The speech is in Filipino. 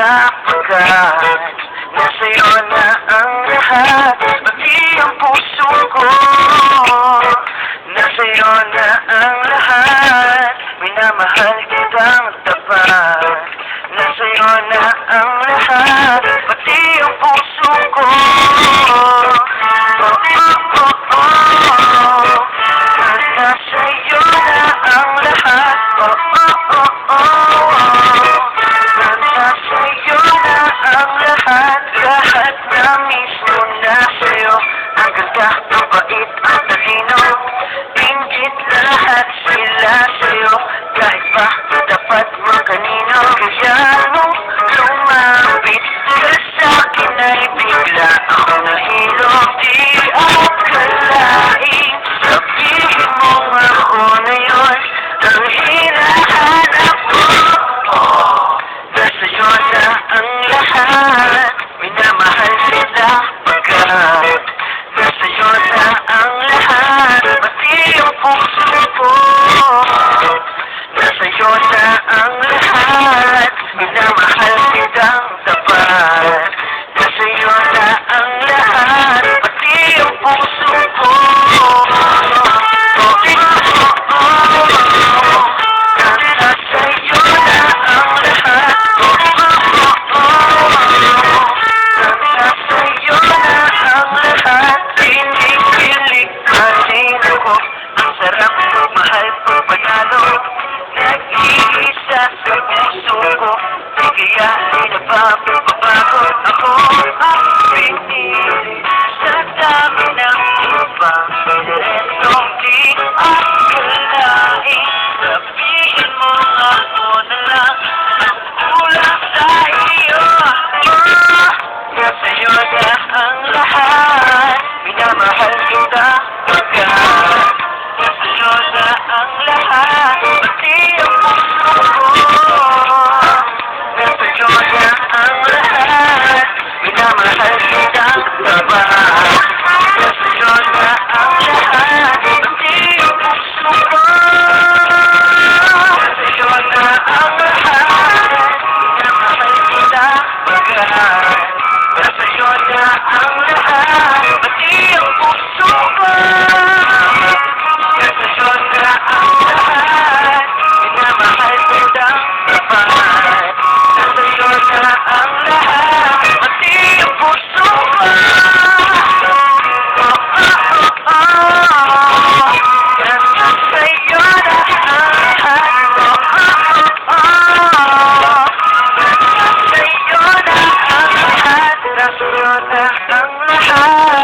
sapagkat nasa'yo na ang lahat, pati ang puso ko. Nasa'yo na ang lahat, minamahal kitang tapat. Nasa'yo na ang lahat, pati ang puso ko. Nasa'yo na ang lahat, nasa'yo na ang lahat, lahat na mismo nasa'yo. Ang ganda, ang bait, ang talino, ingit lahat sila sa'yo. Kahit pa dapat mo kanino, kaya mo lumapit ka sa'kin ay bigla ako nahilo. Di akalaing sabihin mo ako na yun ang hinahanap ko. Nasa'yo na ang lahat, minamahal kita pagkat nasa'yo na ang lahat, pati ang puso ko. Nasa'yo na ang lahat, minamahal kitang tapat. Nasa'yo na ang lahat, pati ang puso ko. Nasa'yo na ang lahat, nasa'yo na ang lahat. Pinipilig pasin ako, ang sarap magmahal kung panalo. Nag-iisa sa puso ko, di kaya pinapapagbabago. Ako ang pinili sa dami ng ibang pinirentong di akalain. Sabihin mo ako na lang ang kulang sa iyo. Nasa'yo na ang lahat, minamahal kita pagkat nasa'yo na ang lahat, pati ang puso ko. Nasa'yo na ang lahat, minamahal kita tapat. Nasa'yo na ang lahat, pati ang puso ko. Nasa'yo na ang lahat, minamahal kita pagkat nasa'yo na ang lahat, pati ang puso ko. Nasa'yo na ang lahat, minamahal kitang tapat. Nasa'yo na ang lahat, pati ang puso ko. Nasa'yo na ang lahat, nasa'yo na ang lahat, nasa'yo na ang lahat.